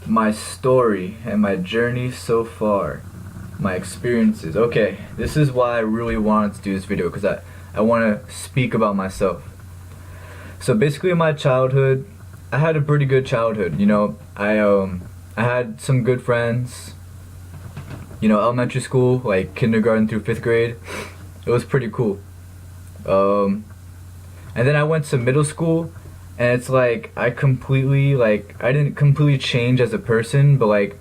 My story and my journey so far, my experiences. Okay, this is why I really wanted to do this video, because I want to speak about myself. So basically, in my childhood, I had a pretty good childhood. I had some good friends. Elementary school, like kindergarten through fifth grade, it was pretty cool. Um, and then I went to middle school, and it's like I didn't completely change as a person, but like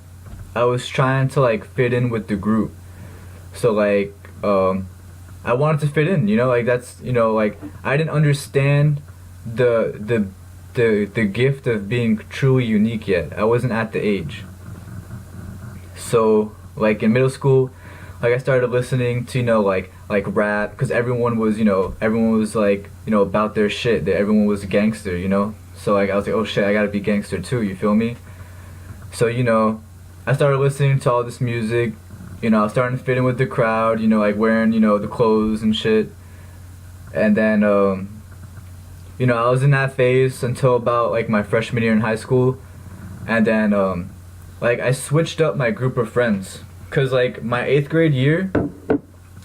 I was trying to like fit in with the group. So I wanted to fit in, like that's like I didn't understand the gift of being truly unique yet. I wasn't at the age. So like in middle school, like I started listening to like rap, because everyone was like about their shit. That everyone was gangster, So like I was like, oh shit, I gotta be gangster too. You feel me? So I started listening to all this music. I was starting to fit in with the crowd. Like wearing the clothes and shit. And then I was in that phase until about like my freshman year in high school, and then like I switched up my group of friends, cause like my eighth grade year,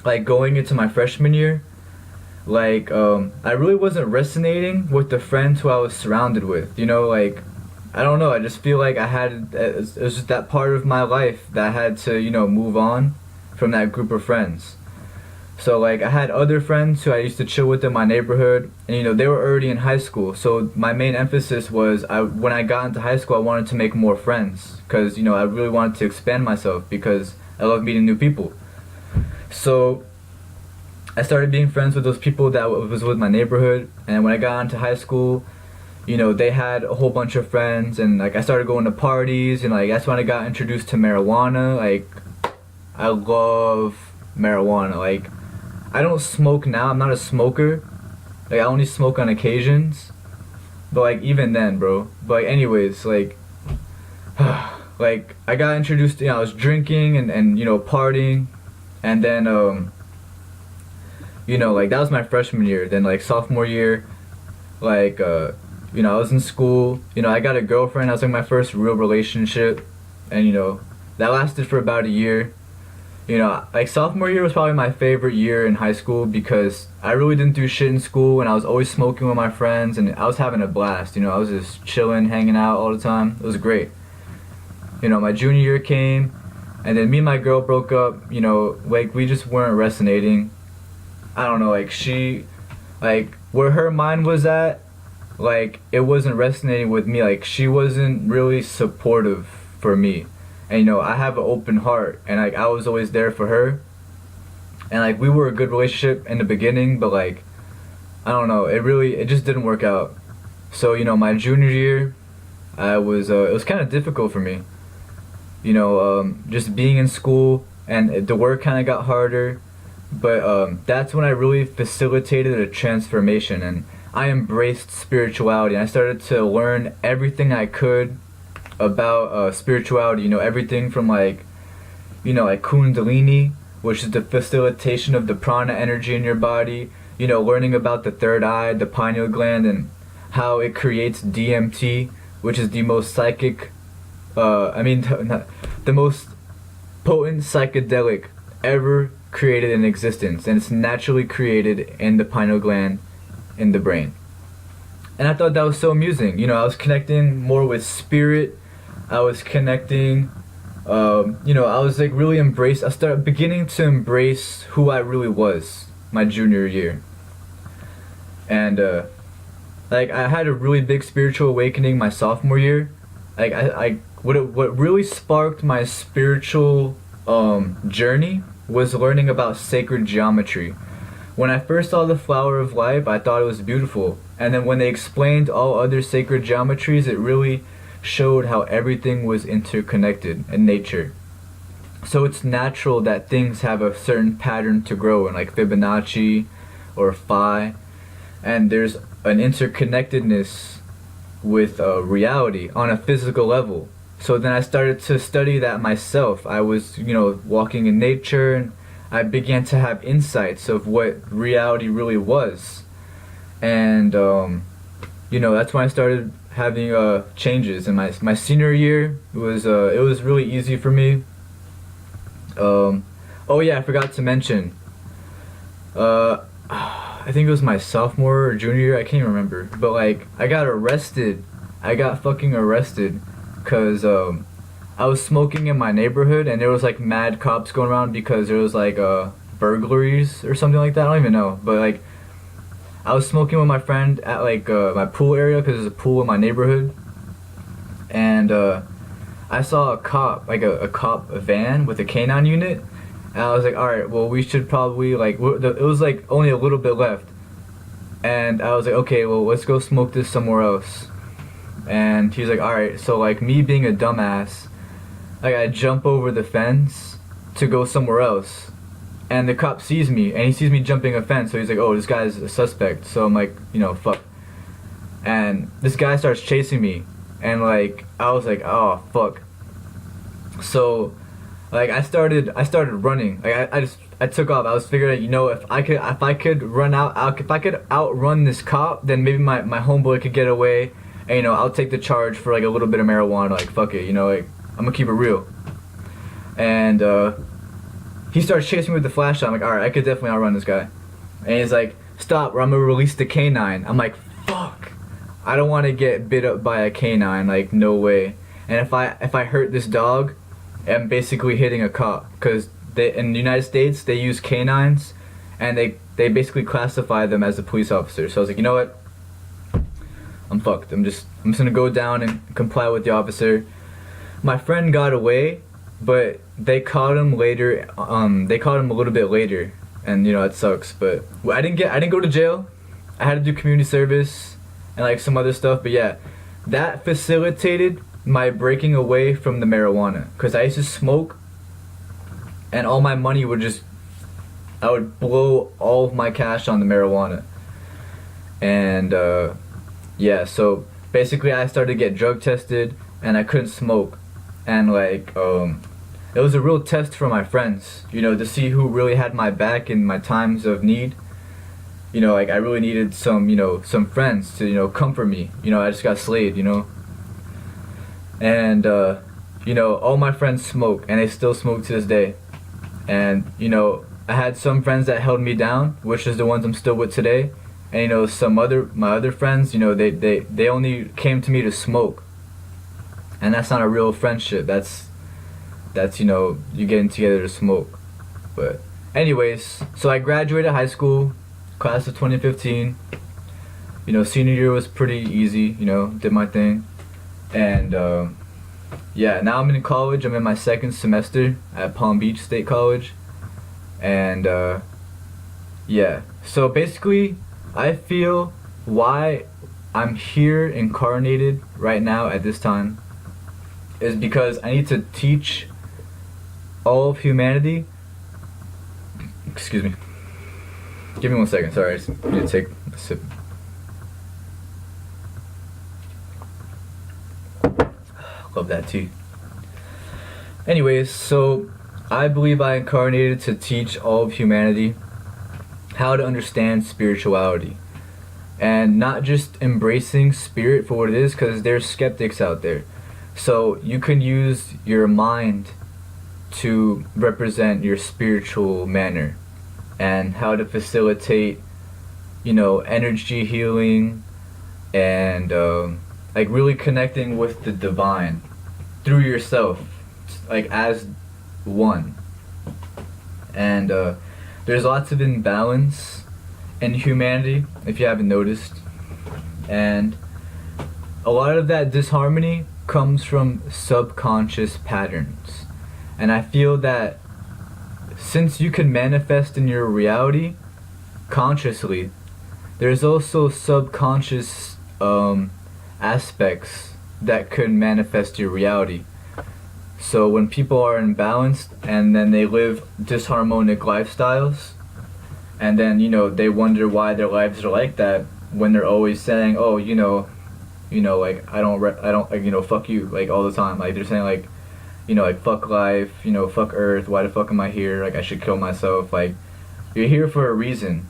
like going into my freshman year, like I really wasn't resonating with the friends who I was surrounded with. Like I don't know. I just feel like it was just that part of my life that I had to move on from that group of friends. So like I had other friends who I used to chill with in my neighborhood, and they were already in high school. So my main emphasis was when I got into high school, I wanted to make more friends, because I really wanted to expand myself, because I love meeting new people. So I started being friends with those people that was with my neighborhood, and when I got into high school, they had a whole bunch of friends, and like I started going to parties, and like that's when I got introduced to marijuana. Like I love marijuana. Like I don't smoke now. I'm not a smoker. Like I only smoke on occasions. But like even then, bro. But like, anyways, like like I got introduced. I was drinking and partying, and then like that was my freshman year. Then like sophomore year, like I was in school. I got a girlfriend. That was like my first real relationship, and that lasted for about a year. Like sophomore year was probably my favorite year in high school, because I really didn't do shit in school, and I was always smoking with my friends, and I was having a blast. I was just chilling, hanging out all the time. It was great. My junior year came, and then me and my girl broke up. Like we just weren't resonating. I don't know, like like where her mind was at, like it wasn't resonating with me. Like she wasn't really supportive for me. And I have an open heart, and like I was always there for her, and like we were a good relationship in the beginning, but like I don't know, it just didn't work out. So my junior year, it was kind of difficult for me. Just being in school, and the work kind of got harder, but that's when I really facilitated a transformation, and I embraced spirituality, and I started to learn everything I could about spirituality. Everything from like kundalini, which is the facilitation of the prana energy in your body. Learning about the third eye, the pineal gland, and how it creates DMT, which is the most psychic the most potent psychedelic ever created in existence, and it's naturally created in the pineal gland in the brain. And I thought that was so amusing. I was connecting more with spirit. I was connecting, I was like really I started beginning to embrace who I really was my junior year. And like I had a really big spiritual awakening my sophomore year. Like what really sparked my spiritual journey was learning about sacred geometry. When I first saw the flower of life, I thought it was beautiful. And then when they explained all other sacred geometries, it really showed how everything was interconnected in nature. So it's natural that things have a certain pattern to grow in, like Fibonacci or Phi, and there's an interconnectedness with reality on a physical level. So then I started to study that myself. I was, walking in nature, and I began to have insights of what reality really was. And that's when I started having changes in my senior year. It was really easy for me. Oh yeah, I forgot to mention. I think it was my sophomore or junior year. I can't even remember. But like, I got arrested. I got fucking arrested, cause I was smoking in my neighborhood, and there was like mad cops going around because there was like burglaries or something like that. I don't even know, but like, I was smoking with my friend at like my pool area because there's a pool in my neighborhood, and I saw a cop, like a cop van with a canine unit, and I was like, all right, well, we should probably like, it was like only a little bit left, and I was like, okay, well, let's go smoke this somewhere else. And he's like, all right. So like, me being a dumbass, like, I jump over the fence to go somewhere else, and the cop sees me, and he sees me jumping a fence, so he's like, oh, this guy's a suspect. So I'm like, you know, fuck. And this guy starts chasing me, and like, I was like, oh fuck. So like, I started running. Like, I took off. I was figuring, you know, if I could outrun this cop, then maybe my homeboy could get away, and you know, I'll take the charge for like a little bit of marijuana. Like, fuck it, you know, like, I'm gonna keep it real. And he starts chasing me with the flashlight. I'm like, alright, I could definitely outrun this guy. And he's like, stop, or I'm gonna release the canine. I'm like, fuck, I don't want to get bit up by a canine, like, no way. And if I hurt this dog, I'm basically hitting a cop, because in the United States they use canines, and they basically classify them as a police officer. So I was like, you know what, I'm fucked. I'm just gonna go down and comply with the officer. My friend got away, but they caught him later. They caught him a little bit later, and you know, it sucks. But I didn't go to jail. I had to do community service and like some other stuff. But yeah, that facilitated my breaking away from the marijuana, because I used to smoke, and all my money I would blow all of my cash on the marijuana. And yeah, so basically I started to get drug tested, and I couldn't smoke. And like, it was a real test for my friends, you know, to see who really had my back in my times of need. You know, like, I really needed some friends to, you know, comfort me. You know, I just got slayed, you know. And you know, all my friends smoke, and they still smoke to this day. And you know, I had some friends that held me down, which is the ones I'm still with today. And you know, my other friends, you know, they only came to me to smoke. And that's not a real friendship. That's you know, you getting together to smoke. But anyways, so I graduated high school, class of 2015. You know, senior year was pretty easy, you know, did my thing. And yeah, now I'm in college. I'm in my second semester at Palm Beach State College. And yeah, so basically I feel why I'm here incarnated right now at this time is because I need to teach all of humanity. Excuse me. Give me 1 second. Sorry, I just need to take a sip. Love that tea. Anyways, so I believe I incarnated to teach all of humanity how to understand spirituality. And not just embracing spirit for what it is, because there's skeptics out there. So you can use your mind to represent your spiritual manner, and how to facilitate, you know, energy healing, and like really connecting with the divine through yourself, like as one. And there's lots of imbalance in humanity, if you haven't noticed, and a lot of that disharmony comes from subconscious patterns. And I feel that since you can manifest in your reality consciously, there's also subconscious aspects that could manifest your reality. So when people are imbalanced and then they live disharmonic lifestyles, and then, you know, they wonder why their lives are like that, when they're always saying, oh, you know, like, I don't, like, you know, fuck you, like, all the time. Like, they're saying, like, you know, like, fuck life, you know, fuck Earth, why the fuck am I here, like, I should kill myself. Like, you're here for a reason,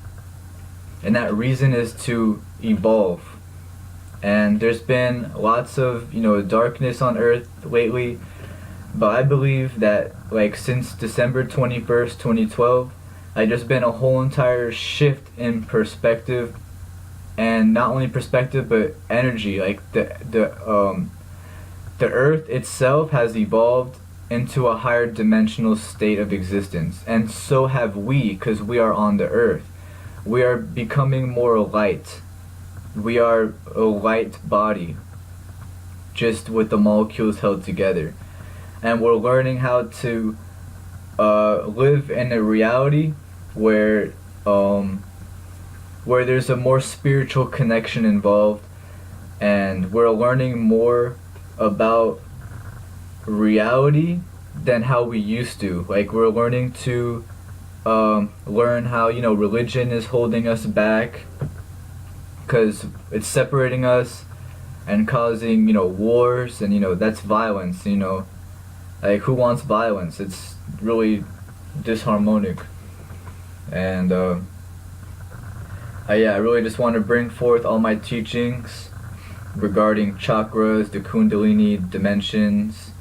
and that reason is to evolve. And there's been lots of, darkness on Earth lately, but I believe that, like, since December 21st, 2012, there's been a whole entire shift in perspective, and not only perspective but energy. Like the Earth itself has evolved into a higher dimensional state of existence, and so have we, because we are on the Earth. We are becoming more light. We are a light body, just with the molecules held together. And we're learning how to live in a reality where there's a more spiritual connection involved, and we're learning more about reality than how we used to. Like, we're learning to learn how, religion is holding us back because it's separating us and causing, wars, and, that's violence, Like, who wants violence? It's really disharmonic. And, I really just want to bring forth all my teachings regarding chakras, the Kundalini dimensions.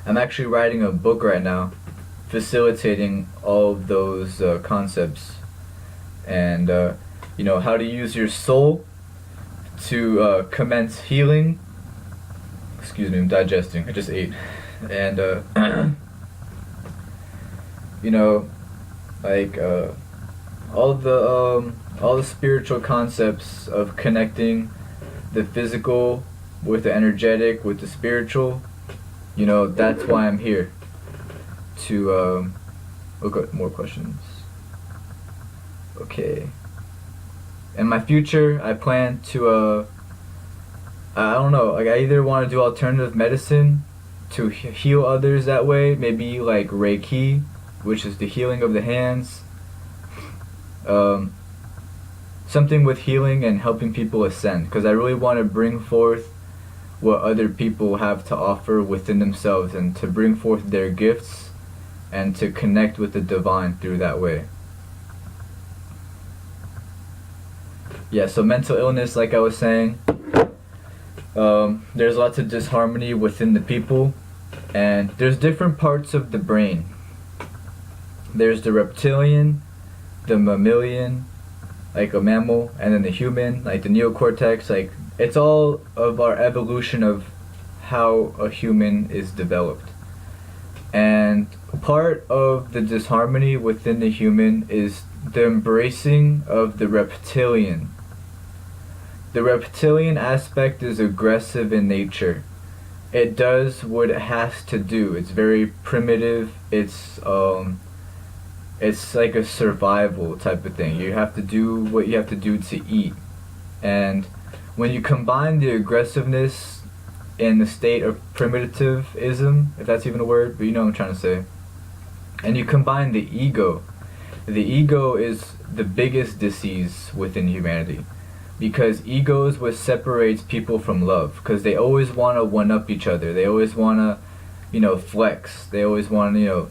I'm actually writing a book right now, facilitating all of those concepts. And, how to use your soul to commence healing. Excuse me, I'm digesting. I just ate. And, all the spiritual concepts of connecting the physical with the energetic, with the spiritual, that's why I'm here. To look at more questions. Okay. In my future, I plan to, I don't know, like, I either want to do alternative medicine to heal others that way, maybe like Reiki, which is the healing of the hands. Something with healing and helping people ascend, because I really want to bring forth what other people have to offer within themselves, and to bring forth their gifts and to connect with the divine through that way. Yeah, so mental illness, like I was saying, there's lots of disharmony within the people, and there's different parts of the brain. There's the reptilian, the mammalian, like a mammal, and then the human, like the neocortex. Like, it's all of our evolution of how a human is developed. And part of the disharmony within the human is the embracing of the reptilian. The reptilian aspect is aggressive in nature. It does what it has to do. It's very primitive. It's like a survival type of thing. You have to do what you have to do to eat. And when you combine the aggressiveness in the state of primitivism, if that's even a word, but you know what I'm trying to say, and you combine the ego is the biggest disease within humanity, because ego is what separates people from love, because they always want to one-up each other. They always want to, flex. They always want to,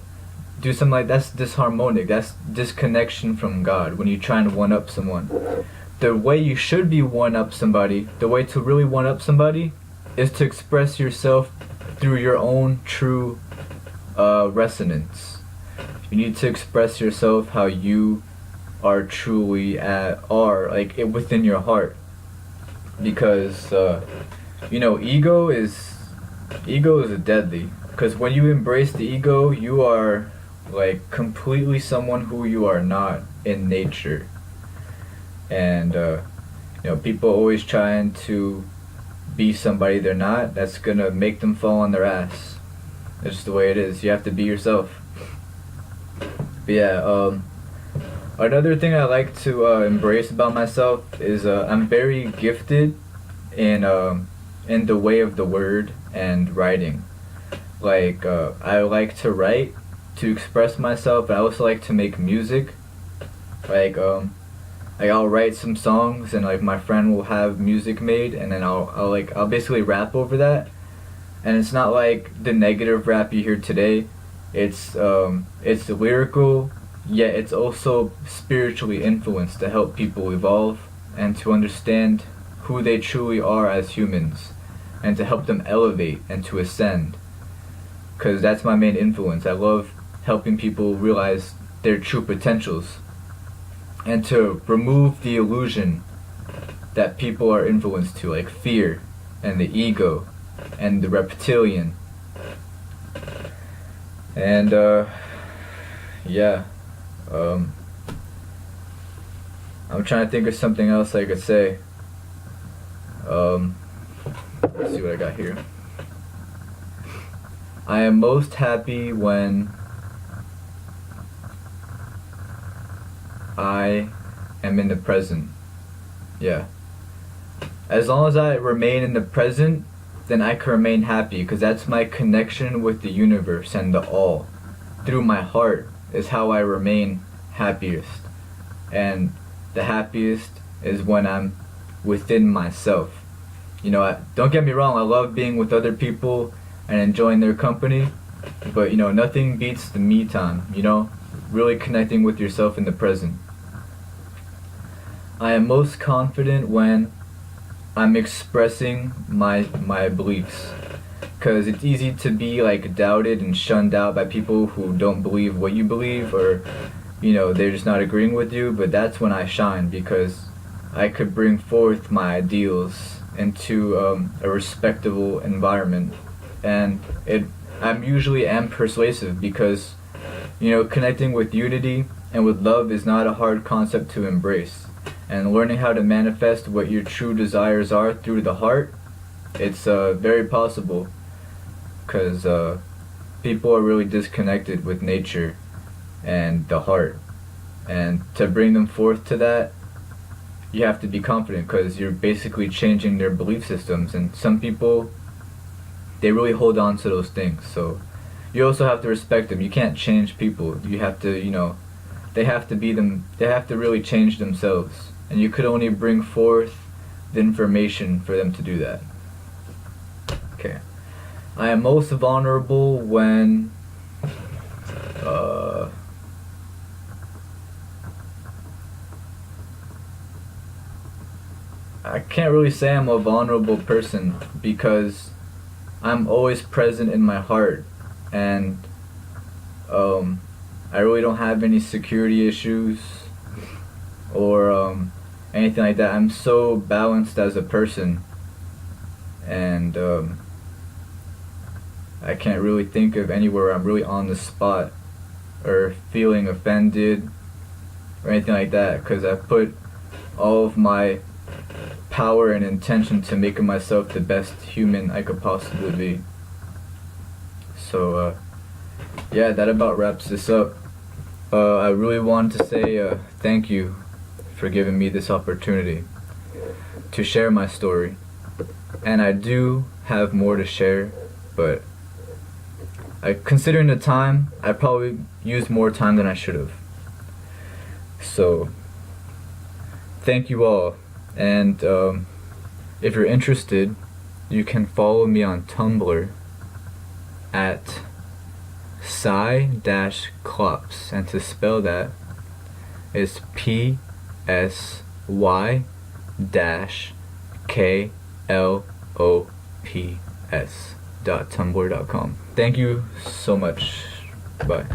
do something like that's disharmonic. That's disconnection from God when you're trying to one-up someone. The way you should be one-up somebody, the way to really one-up somebody, is to express yourself through your own true resonance. You need to express yourself how you are truly like within your heart, because ego is deadly. Because when you embrace the ego, you are like completely someone who you are not in nature. And people always trying to be somebody they're not. That's gonna make them fall on their ass. That's just the way it is. You have to be yourself. But yeah, another thing I like to embrace about myself is I'm very gifted in the way of the word and writing. Like, I like to write to express myself, and I also like to make music. Like, I'll write some songs, and like my friend will have music made, and then I'll basically rap over that. And it's not like the negative rap you hear today. It's lyrical, yet it's also spiritually influenced to help people evolve and to understand who they truly are as humans, and to help them elevate and to ascend. Because that's my main influence. I love helping people realize their true potentials and to remove the illusion that people are influenced to, like fear and the ego and the reptilian. And yeah, I'm trying to think of something else I could say. Let's see what I got here. I am most happy when I am in the present. Yeah. As long as I remain in the present, then I can remain happy, because that's my connection with the universe and the all. Through my heart is how I remain happiest. And the happiest is when I'm within myself. You know, don't get me wrong, I love being with other people and enjoying their company, but you know, nothing beats the me time, you know? Really connecting with yourself in the present. I am most confident when I'm expressing my beliefs, because it's easy to be like doubted and shunned out by people who don't believe what you believe, or you know, they're just not agreeing with you. But that's when I shine, because I could bring forth my ideals into a respectable environment, and I'm usually am persuasive, because you know, connecting with unity and with love is not a hard concept to embrace. And learning how to manifest what your true desires are through the heart, it's very possible, because people are really disconnected with nature and the heart. And to bring them forth to that, you have to be confident, because you're basically changing their belief systems. And some people, they really hold on to those things. So you also have to respect them. You can't change people. You have to, you know, they have to be them. They have to really change themselves. And you could only bring forth the information for them to do that. Okay. I am most vulnerable when I can't really say I'm a vulnerable person, because I'm always present in my heart, and I really don't have any security issues or anything like that. I'm so balanced as a person, and I can't really think of anywhere I'm really on the spot or feeling offended or anything like that, because I put all of my power and intention to making myself the best human I could possibly be. So yeah, that about wraps this up. I really wanted to say thank you for giving me this opportunity to share my story. And I do have more to share, but considering the time, I probably used more time than I should have. So thank you all. And if you're interested, you can follow me on Tumblr at psy-klops, and to spell that is psy-klops.tumblr.com. Thank you so much. Bye.